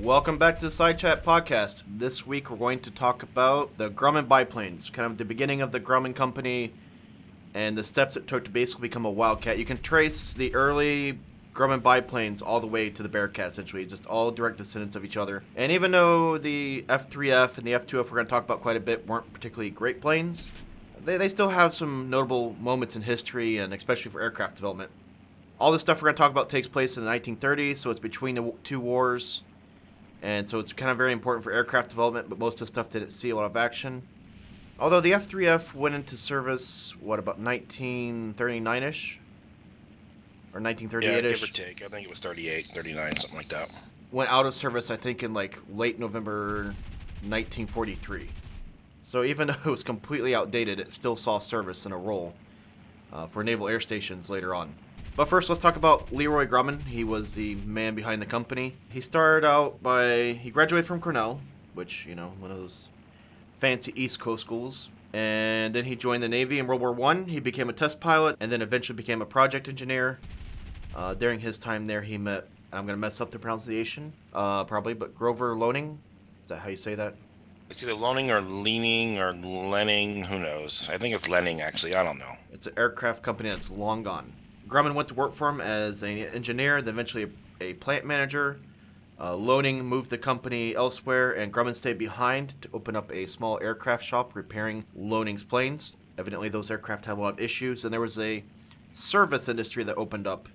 Welcome back to the Side Chat Podcast. This week we're going to talk about the Grumman Biplanes, kind of the beginning of the Grumman Company and the steps it took to basically become a Wildcat. You can trace the early Grumman Biplanes all the way to the Bearcat, essentially, just all direct descendants of each other. And even though the F3F and the F2F we're going to talk about quite a bit weren't particularly great planes, they still have some notable moments in history, and especially for aircraft development. All this stuff we're going to talk about takes place in the 1930s, so it's between the two wars. And so it's kind of very important for aircraft development, but most of the stuff didn't see a lot of action. Although the F3F went into service, about 1939-ish? Or 1938-ish? Yeah, give or take. I think it was 38, 39, something like that. Went out of service, I think, in late November 1943. So even though it was completely outdated, it still saw service in a role for naval air stations later on. But first, let's talk about Leroy Grumman. He was the man behind the company. He started out he graduated from Cornell, which, one of those fancy East Coast schools. And then he joined the Navy in World War I. He became a test pilot and then eventually became a project engineer. During his time there, he met, I'm going to mess up the pronunciation, probably, but Grover Loaning. Is that how you say that? It's either loaning or leaning or lenning. Who knows? I think it's lenning, actually. I don't know. It's an aircraft company that's long gone. Grumman went to work for him as an engineer, then eventually a plant manager. Loaning moved the company elsewhere, and Grumman stayed behind to open up a small aircraft shop repairing Loaning's planes. Evidently, those aircraft had a lot of issues, and there was a service industry that opened up.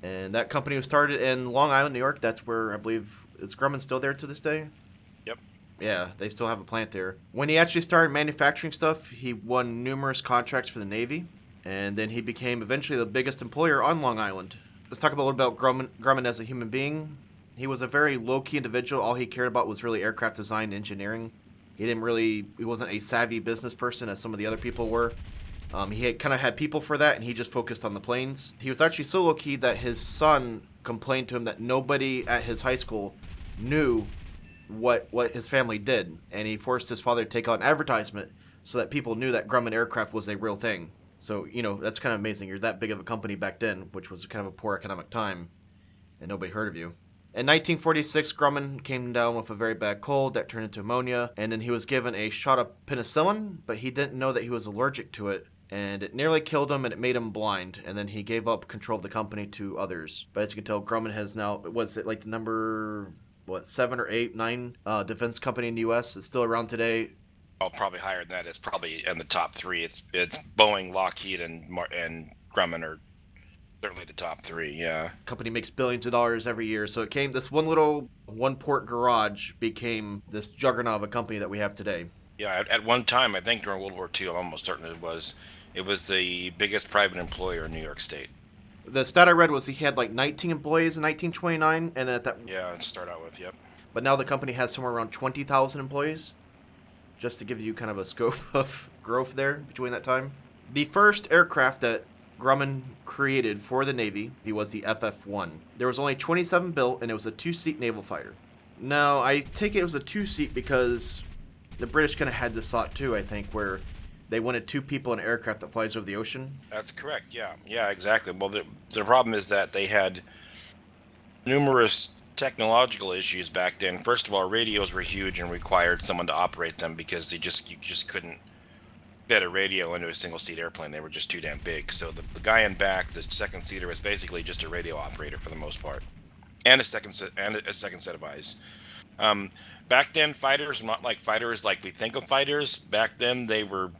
And that company was started in Long Island, New York. That's where I believe, is Grumman still there to this day? Yep. Yeah, they still have a plant there. When he actually started manufacturing stuff, he won numerous contracts for the Navy. And then he became eventually the biggest employer on Long Island. Let's talk a little about Grumman as a human being. He was a very low-key individual. All he cared about was really aircraft design and engineering. He wasn't a savvy business person as some of the other people were. He kind of had people for that, and he just focused on the planes. He was actually so low-key that his son complained to him that nobody at his high school knew what his family did. And he forced his father to take out an advertisement so that people knew that Grumman Aircraft was a real thing. So, that's kind of amazing. You're that big of a company back then, which was kind of a poor economic time, and nobody heard of you. In 1946, Grumman came down with a very bad cold that turned into pneumonia, and then he was given a shot of penicillin, but he didn't know that he was allergic to it, and it nearly killed him, and it made him blind, and then he gave up control of the company to others. But as you can tell, Grumman has now, was it like the number, 7 or 8, 9 defense company in the U.S.? It's still around today. Oh, probably higher than that. It's probably in the top three. It's Boeing, Lockheed, and Grumman are certainly the top three. Yeah. Company makes billions of dollars every year, so this one port garage became this juggernaut of a company that we have today. Yeah. At one time, I think during World War II, I'm almost certain it was the biggest private employer in New York State. The stat I read was he had 19 employees in 1929, and then Yeah, to start out with, yep. But now the company has somewhere around 20,000 employees. Just to give you kind of a scope of growth there between that time. The first aircraft that Grumman created for the Navy, he was the FF-1. There was only 27 built, and it was a 2-seat naval fighter. Now, I take it was a 2-seat because the British kind of had this thought too, I think, where they wanted 2 people in an aircraft that flies over the ocean. That's correct, yeah. Yeah, exactly. Well, the problem is that they had numerous technological issues back then. First of all, radios were huge and required someone to operate them because you just couldn't fit a radio into a single seat airplane. They were just too damn big. So the guy in back, the second seater, was basically just a radio operator for the most part, and a second set of eyes. Back then, fighters were not like fighters like we think of fighters. Back then, they were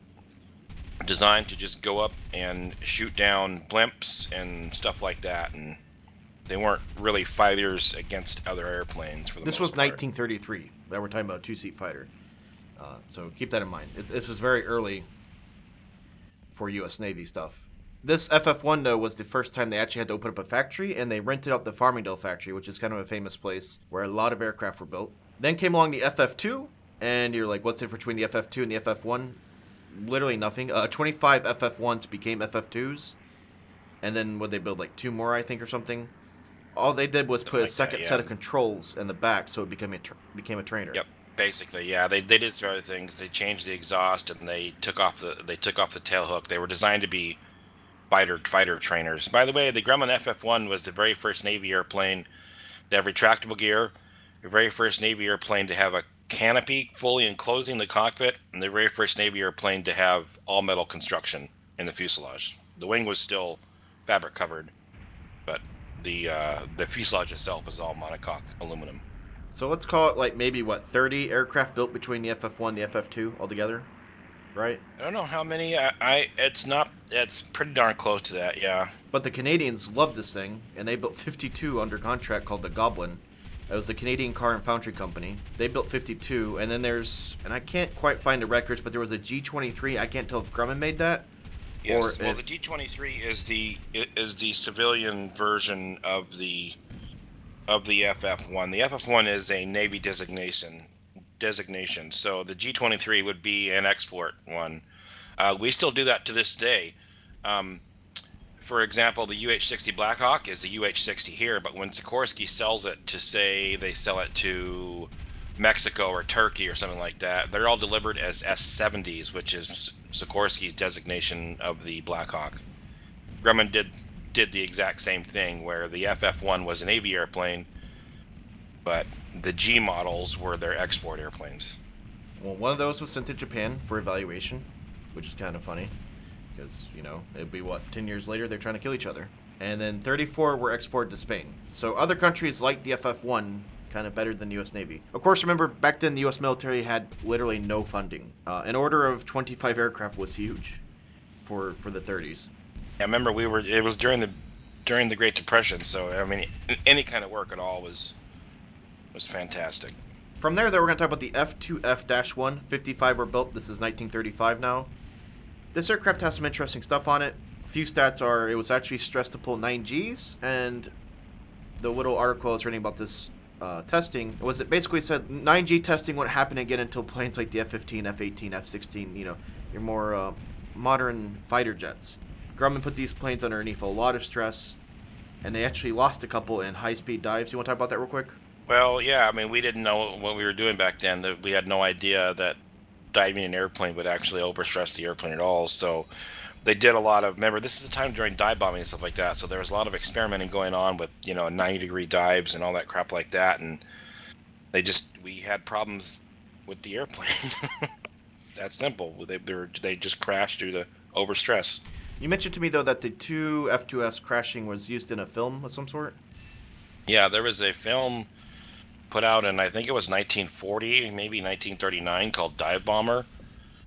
designed to just go up and shoot down blimps and stuff like that, and they weren't really fighters against other airplanes for the most part. This was 1933 that we're talking about, a 2-seat fighter. So keep that in mind. This was very early for U.S. Navy stuff. This FF-1, though, was the first time they actually had to open up a factory, and they rented out the Farmingdale factory, which is kind of a famous place where a lot of aircraft were built. Then came along the FF-2, and you're like, what's the difference between the FF-2 and the FF-1? Literally nothing. 25 FF-1s became FF-2s, and then would they build 2 more, I think, or something? All they did was put a second set of controls in the back, so it became a trainer. Yep, basically, yeah. They did some other things. They changed the exhaust and they took off the tail hook. They were designed to be fighter trainers. By the way, the Grumman FF-1 was the very first Navy airplane to have retractable gear, the very first Navy airplane to have a canopy fully enclosing the cockpit, and the very first Navy airplane to have all metal construction in the fuselage. The wing was still fabric covered, but the fuselage itself is all monocoque aluminum. So let's call it like maybe what 30 aircraft built between the FF1 and the FF2 altogether, right? I don't know how many. It's not. It's pretty darn close to that. Yeah. But the Canadians loved this thing, and they built 52 under contract called the Goblin. That was the Canadian Car and Foundry Company. They built 52, and then there's, and I can't quite find the records, but there was a G23. I can't tell if Grumman made that. Yes. Or Well, if, the G-23 is the civilian version of the FF1. The FF1 is a Navy designation. So the G-23 would be an export one. We still do that to this day. Um, for example, the UH-60 Blackhawk is the UH-60 here, but when Sikorsky sells it to, say, they sell it to Mexico or Turkey or something like that, they're all delivered as S-70s, which is Sikorsky's designation of the Blackhawk. Grumman did the exact same thing, where the FF1 was a Navy airplane, but the G models were their export airplanes. well, one of those was sent to Japan for evaluation, which is kind of funny, because, you know, it'd be what, 10 years later, they're trying to kill each other. And then 34 were exported to Spain. So other countries liked the FF1 kind of better than the U.S. Navy. Of course, remember, back then the U.S. military had literally no funding. An order of 25 aircraft was huge for the 30s. I remember it was during the Great Depression, so I mean any kind of work at all was fantastic. From there, though, we're going to talk about the F2F-1. 55 were built. This is 1935 now. This aircraft has some interesting stuff on it. A few stats are it was actually stressed to pull 9 Gs, and the little article I was reading about this testing was it basically said 9G testing wouldn't happen again until planes like the F-15, F-18, F-16, you know, your more modern fighter jets. Grumman put these planes underneath a lot of stress, and they actually lost a couple in high-speed dives. You want to talk about that real quick? Well, yeah, I mean we didn't know what we were doing back then. That we had no idea that diving an airplane would actually overstress the airplane at all. So they did a lot of. Remember, this is the time during dive bombing and stuff like that. So there was a lot of experimenting going on with 90-degree dives and all that crap like that. And we had problems with the airplane. That's simple. They just crashed due to overstress. You mentioned to me, though, that the two F2Fs crashing was used in a film of some sort? Yeah, there was a film put out in, I think it was 1940, maybe 1939, called Dive Bomber,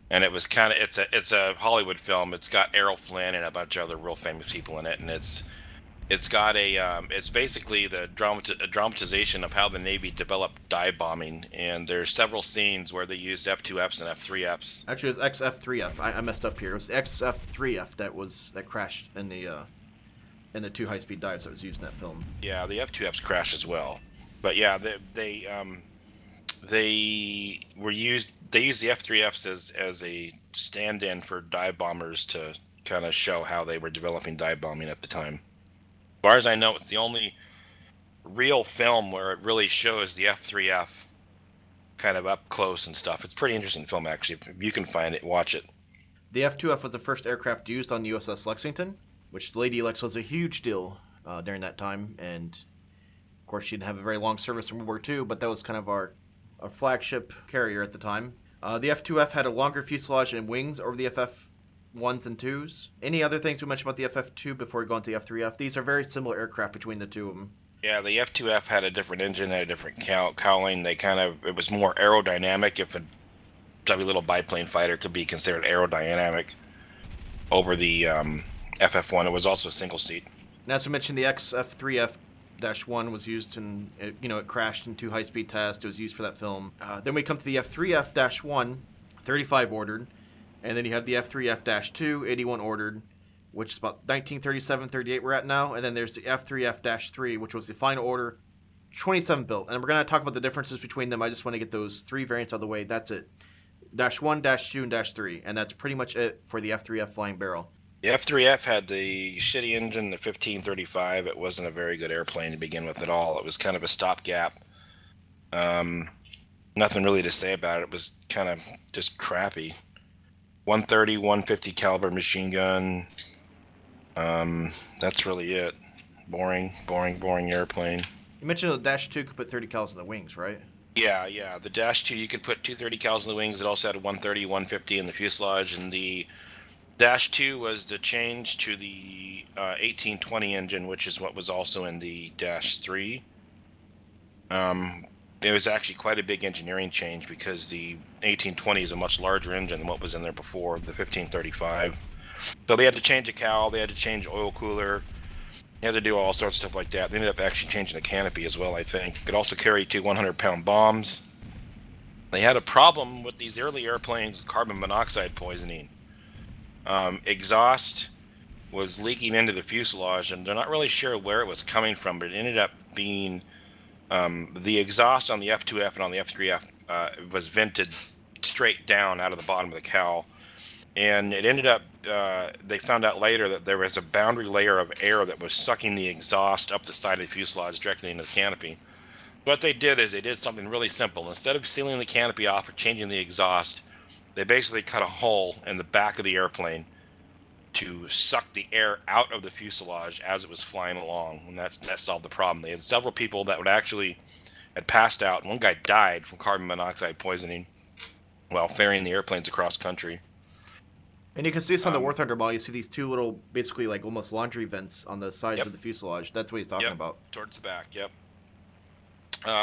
and it was kind of it's a Hollywood film. It's got Errol Flynn and a bunch of other real famous people in it, and it's got it's basically the dramatization of how the Navy developed dive bombing, and there's several scenes where they used F2Fs and F3Fs. Actually, it was XF3F. I messed up here. It was the XF3F that crashed in the two high-speed dives that was used in that film. Yeah, the F2Fs crashed as well, but yeah, they were used. They used the F3Fs as a stand-in for dive bombers to kind of show how they were developing dive bombing at the time. As far as I know, it's the only real film where it really shows the F3F kind of up close and stuff. It's a pretty interesting film, actually. If you can find it, watch it. The F2F was the first aircraft used on the USS Lexington, which Lady Lex was a huge deal during that time. And, of course, she didn't have a very long service in World War II, but that was kind of our flagship carrier at the time. The F2F had a longer fuselage and wings over the FF1s and 2s. Any other things we mentioned about the FF2 before we go into the F3F? These are very similar aircraft between the two of them. Yeah, the F2F had a different engine, had a different cowling. It was more aerodynamic. If a chubby little biplane fighter could be considered aerodynamic over the FF1, it was also a single seat. And as we mentioned, the XF3F-1 was used in, it crashed in two high-speed tests. It was used for that film. Then we come to the F3F-1, 35 ordered. And then you have the F3F-2, 81 ordered, which is about 1937, 38 we're at now. And then there's the F3F-3, which was the final order, 27 built. And we're going to talk about the differences between them. I just want to get those three variants out of the way. That's it. -1, -2, and -3. And that's pretty much it for the F3F Flying Barrel. The F3F had the shitty engine, the 1535. It wasn't a very good airplane to begin with at all. It was kind of a stopgap. Nothing really to say about it. It was kind of just crappy. 130, 150 caliber machine gun. That's really it. Boring airplane. You mentioned the Dash 2 could put 30 cals in the wings, right? Yeah, yeah. The Dash 2, you could put 230 cals in the wings. It also had a 130, 150 in the fuselage, and the Dash 2 was the change to the 1820 engine, which is what was also in the Dash 3. Um, it was actually quite a big engineering change because the 1820 is a much larger engine than what was in there before, the 1535. So they had to change a cowl, they had to change oil cooler, they had to do all sorts of stuff like that. They ended up actually changing the canopy as well, I think. It could also carry two 100-pound bombs. They had a problem with these early airplanes with carbon monoxide poisoning. Exhaust was leaking into the fuselage, and they're not really sure where it was coming from, but it ended up being the exhaust on the F2F and on the F3F was vented straight down out of the bottom of the cowl. And it ended up, they found out later that there was a boundary layer of air that was sucking the exhaust up the side of the fuselage directly into the canopy. What they did is they did something really simple. Instead of sealing the canopy off or changing the exhaust, they basically cut a hole in the back of the airplane to suck the air out of the fuselage as it was flying along, and that solved the problem. They had several people that would actually had passed out, and one guy died from carbon monoxide poisoning while ferrying the airplanes across country. And you can see this on the War Um, Thunder model. You see these two little, basically like almost laundry vents on the sides yep, of the fuselage. That's what he's talking yep, about. towards the back. Yep.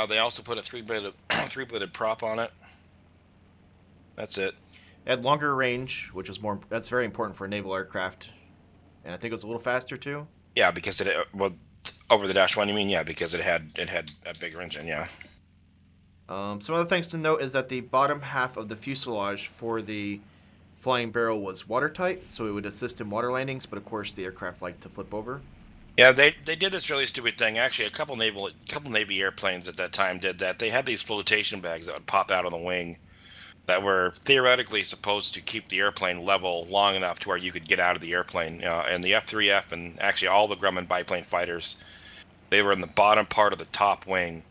They also put a three-bladed three-bladed prop on it. That's it. It had longer range, which is more. That's very important for a naval aircraft, and I think it was a little faster too. Yeah, because it well over the Dash 1. You mean? Yeah, because it had a bigger engine. Yeah. Some other things to note is that the bottom half of the fuselage for the flying barrel was watertight, so it would assist in water landings. But of course, the aircraft liked to flip over. Yeah, they did this really stupid thing. Actually, a couple Navy airplanes at that time did that. They had these flotation bags that would pop out on the wing that were theoretically supposed to keep the airplane level long enough to where you could get out of the airplane. And the F3F and actually all the Grumman biplane fighters, they were in the bottom part of the top wing,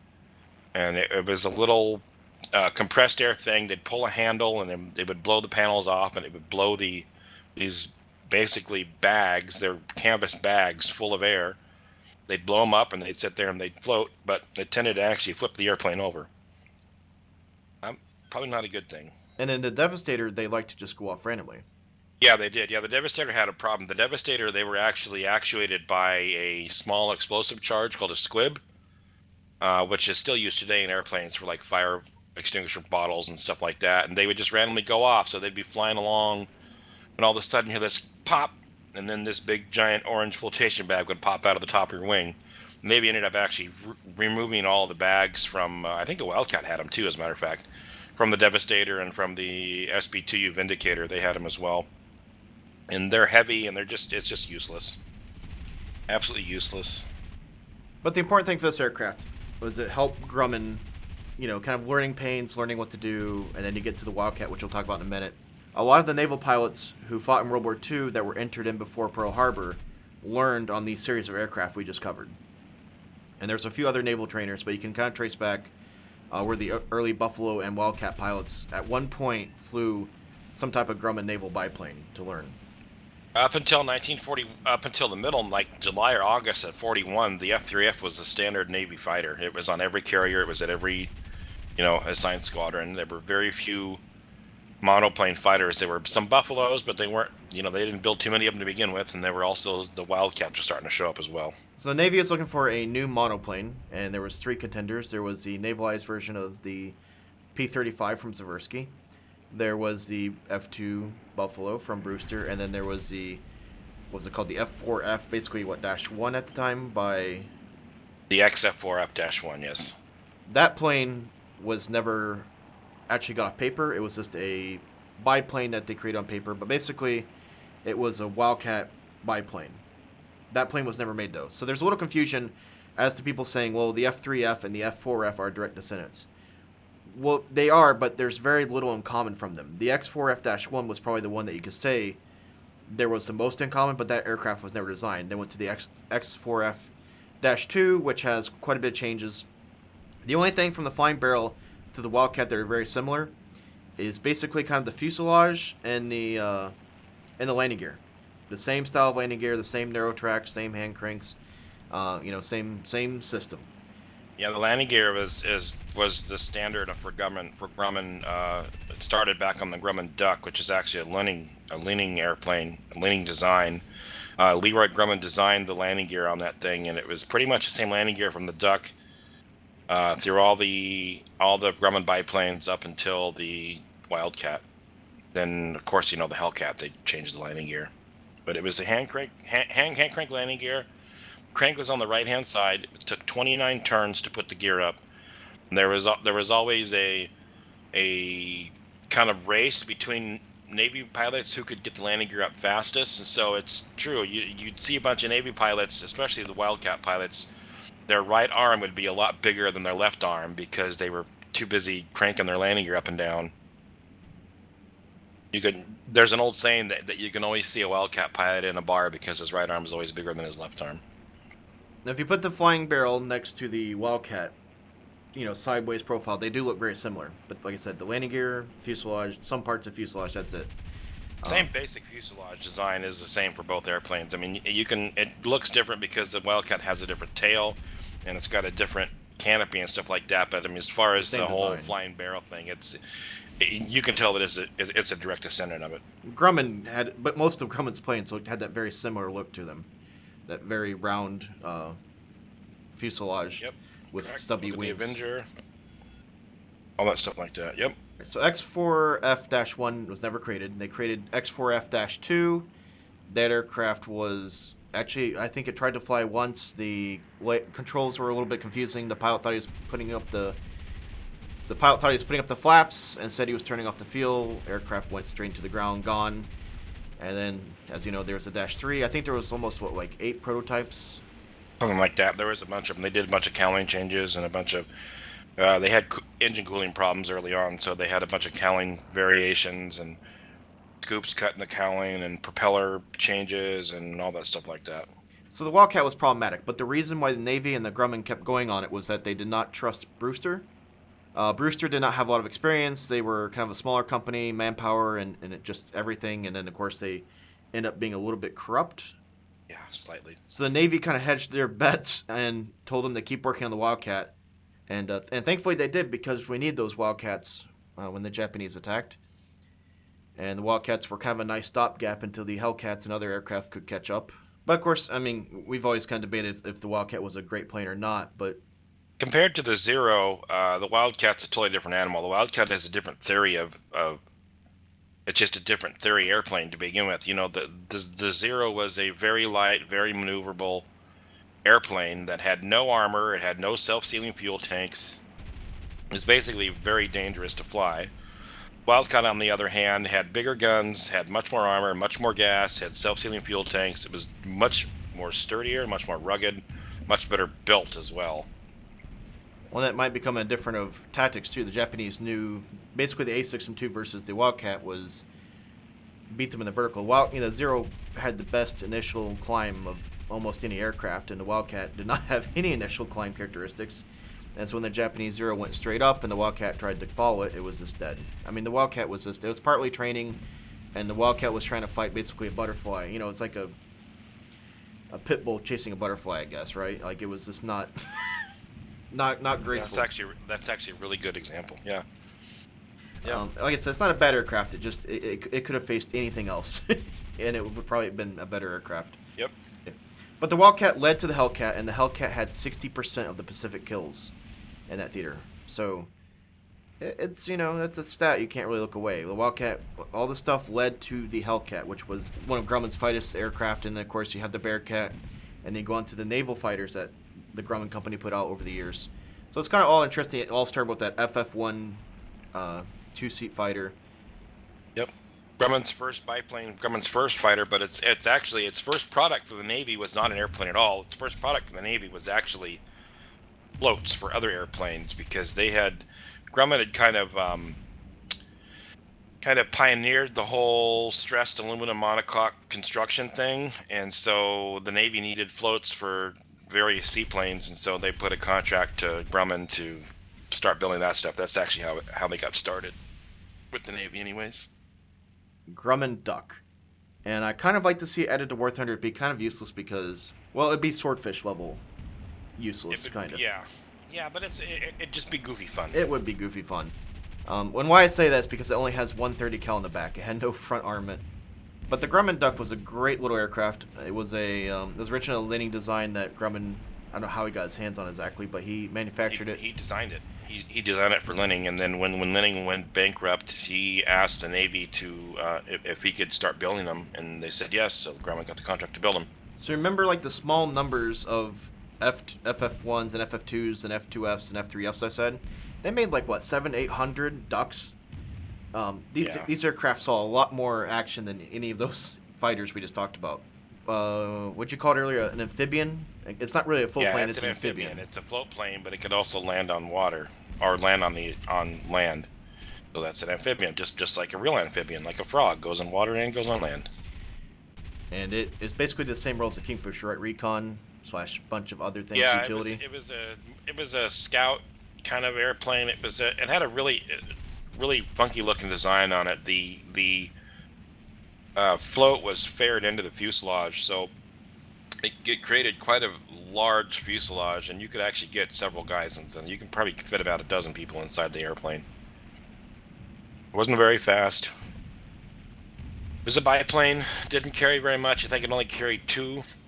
and it was a little compressed air thing. They'd pull a handle, and then they would blow the panels off, and it would blow these basically bags. They're canvas bags full of air. They'd blow them up, and they'd sit there and they'd float, but it tended to actually flip the airplane over. Probably not a good thing. And in the Devastator, they like to just go off randomly. Yeah, they did. Yeah, the Devastator had a problem. The Devastator, they were actually actuated by a small explosive charge called a squib, which is still used today in airplanes for like fire extinguisher bottles and stuff like that. And they would just randomly go off. So they'd be flying along, and all of a sudden hear this pop, and then this big giant orange flotation bag would pop out of the top of your wing. Navy ended up actually removing all the bags from, I think the Wildcat had them too, as a matter of fact, from the Devastator and from the SB2U Vindicator. They had them as well. And they're heavy, and it's just useless. Absolutely useless. But the important thing for this aircraft was it helped Grumman, kind of learning pains, learning what to do, and then you get to the Wildcat, which we'll talk about in a minute. A lot of the naval pilots who fought in World War II that were entered in before Pearl Harbor learned on these series of aircraft we just covered. And there's a few other naval trainers, but you can kind of trace back where the early Buffalo and Wildcat pilots at one point flew some type of Grumman naval biplane to learn. Up until 1940, up until the middle, like July or August of 41, the F-3F was a standard Navy fighter. It was on every carrier. It was at every, assigned squadron. There were very few monoplane fighters. There were some Buffaloes, but they weren't, they didn't build too many of them to begin with, and there were also the Wildcats were starting to show up as well. So the Navy is looking for a new monoplane, and there was three contenders. There was the navalized version of the P-35 from Zversky. There was the F-2 Buffalo from Brewster, and then there was the, what was it called, the F-4F, basically Dash 1 at the time by... The XF4F-1, yes. That plane was never actually got off paper. It was just a biplane that they created on paper, but basically it was a Wildcat biplane. That plane was never made, though. So there's a little confusion as to people saying, well, the F-3F and the F-4F are direct descendants. Well, they are, but there's very little in common from them. The X4F-1 was probably the one that you could say there was the most in common, but that aircraft was never designed. Then went to the X4F-2, which has quite a bit of changes. The only thing from the flying barrel to the Wildcat that are very similar is basically kind of the fuselage and the landing gear. The same style of landing gear, the same narrow track, same hand cranks, same system. Yeah, the landing gear was the standard for Grumman. It started back on the Grumman Duck, which is actually a leaning airplane, a leaning design. Leroy Grumman designed the landing gear on that thing, and it was pretty much the same landing gear from the Duck through all the Grumman biplanes up until the Wildcat. Then, of course, the Hellcat. They changed the landing gear, but it was a hand crank landing gear. Crank was on the right hand side. It took 29 turns to put the gear up. And there was always a kind of race between Navy pilots who could get the landing gear up fastest. And so it's true. You'd see a bunch of Navy pilots, especially the Wildcat pilots. Their right arm would be a lot bigger than their left arm because they were too busy cranking their landing gear up and down. There's an old saying that you can always see a Wildcat pilot in a bar because his right arm is always bigger than his left arm. Now, if you put the flying barrel next to the Wildcat, sideways profile, they do look very similar. But like I said, the landing gear, fuselage, some parts of fuselage, that's it. Same basic fuselage design is the same for both airplanes. I mean, it looks different because the Wildcat has a different tail and it's got a different canopy and stuff like that. But I mean, as far as the whole design. flying barrel thing, you can tell that it's a direct descendant of it. Grumman but most of Grumman's planes had that very similar look to them. That very round fuselage Yep. with Correct. stubby Look at the wings. Avenger, all that stuff like that. Yep. So X4F-1 was never created. They created X4F-2. That aircraft was actually, I think it tried to fly once. The controls were a little bit confusing. The pilot thought he was putting up the flaps and said he was turning off the fuel. Aircraft went straight to the ground, gone. And then, as you know, there was a Dash 3. I think there was almost, 8 prototypes? Something like that. There was a bunch of them. They did a bunch of cowling changes and a bunch of. They had engine cooling problems early on, so they had a bunch of cowling variations and scoops cut in the cowling and propeller changes and all that stuff like that. So the Wildcat was problematic, but the reason why the Navy and the Grumman kept going on it was that they did not trust Brewster. Brewster did not have a lot of experience. They were kind of a smaller company, manpower, and it just everything. And then, of course, they end up being a little bit corrupt. Yeah, slightly. So the Navy kind of hedged their bets and told them to keep working on the Wildcat. And thankfully they did, because we need those Wildcats when the Japanese attacked. And the Wildcats were kind of a nice stopgap until the Hellcats and other aircraft could catch up. But, of course, I mean, we've always kind of debated if the Wildcat was a great plane or not, but Compared to the Zero, the Wildcat's a totally different animal. The Wildcat has a different theory of it's just a different theory airplane to begin with. The Zero was a very light, very maneuverable airplane that had no armor. It had no self-sealing fuel tanks. It was basically very dangerous to fly. Wildcat, on the other hand, had bigger guns, had much more armor, much more gas, had self-sealing fuel tanks. It was much more sturdier, much more rugged, much better built as well. one that might become a different of tactics too. The Japanese knew basically the A6M2 versus the Wildcat was beat them in the vertical. Zero had the best initial climb of almost any aircraft, and the Wildcat did not have any initial climb characteristics. And so when the Japanese Zero went straight up and the Wildcat tried to follow it, it was just dead. I mean, the Wildcat was it was partly training, and the Wildcat was trying to fight basically a butterfly. It's like a pit bull chasing a butterfly, I guess, right? Like, it was just not not graceful. That's actually a really good example. Yeah. Yeah. Like I said, it's not a bad aircraft. It could have faced anything else, and it would probably have been a better aircraft. Yep. But the Wildcat led to the Hellcat, and the Hellcat had 60% of the Pacific kills in that theater. So it's that's a stat you can't really look away. The Wildcat, all the stuff led to the Hellcat, which was one of Grumman's finest aircraft, and then, of course, you have the Bearcat, and then go on to the naval fighters that the Grumman company put out over the years. So it's kind of all interesting. It all started with that FF1 two-seat fighter. Yep. Grumman's first biplane, Grumman's first fighter, but it's actually its first product for the Navy was not an airplane at all. Its first product for the Navy was actually floats for other airplanes, because Grumman had kind of pioneered the whole stressed aluminum monocoque construction thing, and so the Navy needed floats for various seaplanes, and so they put a contract to Grumman to start building that stuff. That's actually how they got started with the Navy, anyways. Grumman Duck. And I kind of like to see it added to War Thunder. It'd be kind of useless because, well, it'd be swordfish level useless, kind of. Yeah. Yeah, but it'd just be goofy fun. It would be goofy fun. When why I say that is because it only has 130 cal in the back. It had no front armament. But the Grumman duck was a great little aircraft. It was it was originally a landing design that Grumman, I don't know how he got his hands on exactly, but he manufactured it. He designed it. He designed it for Lenning, and then when Lenning went bankrupt, he asked the Navy to if he could start building them, and they said yes. So Grumman got the contract to build them. So remember, like the small numbers of FF1s and FF2s and F2Fs and F3Fs. I said they made like what 700-800 ducks. These aircraft saw a lot more action than any of those fighters we just talked about. What'd you call it earlier? An amphibian? It's not really a float plane. It's an amphibian. It's a float plane, but it could also land on water or land on land. So that's an amphibian, just like a real amphibian, like a frog, goes on water and goes on land. And it is basically the same role as a Kingfisher, right? Recon / bunch of other things. Yeah, utility. It was a scout kind of airplane. It had a really funky looking design on it. The float was faired into the fuselage, so it created quite a large fuselage, and you could actually get several guys in. You can probably fit about a dozen people inside the airplane. It wasn't very fast. It was a biplane. Didn't carry very much. I think it only carried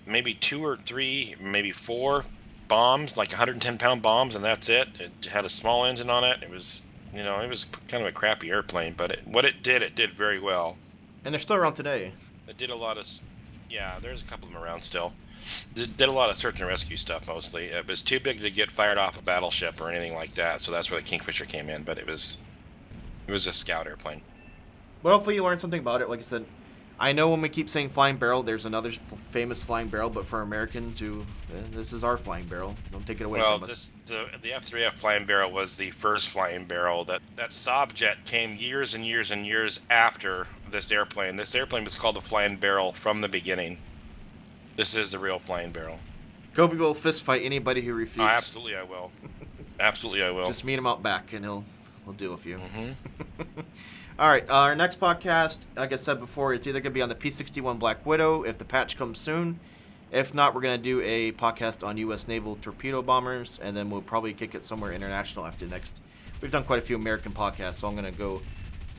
maybe two or three, maybe four bombs, like 110-pound bombs, and that's it. It had a small engine on it. It was kind of a crappy airplane, but what it did very well. And they're still around today. It did a lot of, yeah, there's a couple of them around still. It did a lot of search and rescue stuff mostly. It was too big to get fired off a battleship or anything like that, so that's where the Kingfisher came in, but it was a scout airplane. But hopefully you learned something about it. Like I said, I know when we keep saying flying barrel, there's another famous flying barrel, but for Americans this is our flying barrel. Don't take it away from us. The F3F flying barrel was the first flying barrel. That Saab jet came years and years and years after this airplane. This airplane was called the flying barrel from the beginning. This is the real flying barrel. Kobe will fist fight anybody who refutes. Oh, absolutely I will. Absolutely I will. Just meet him out back and he'll deal with you. Mm-hmm. All right, our next podcast, like I said before, it's either going to be on the P-61 Black Widow if the patch comes soon. If not, we're going to do a podcast on U.S. naval torpedo bombers, and then we'll probably kick it somewhere international after next. We've done quite a few American podcasts, so I'm going to go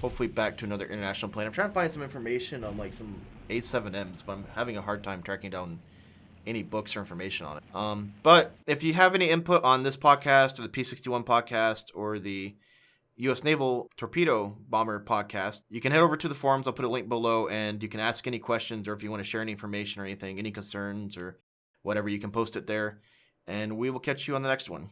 hopefully back to another international plane. I'm trying to find some information on like some A7Ms, but I'm having a hard time tracking down any books or information on it. But if you have any input on this podcast or the P-61 podcast or the U.S. Naval Torpedo Bomber podcast, you can head over to the forums. I'll put a link below, and you can ask any questions, or if you want to share any information or anything, any concerns or whatever, you can post it there. And we will catch you on the next one.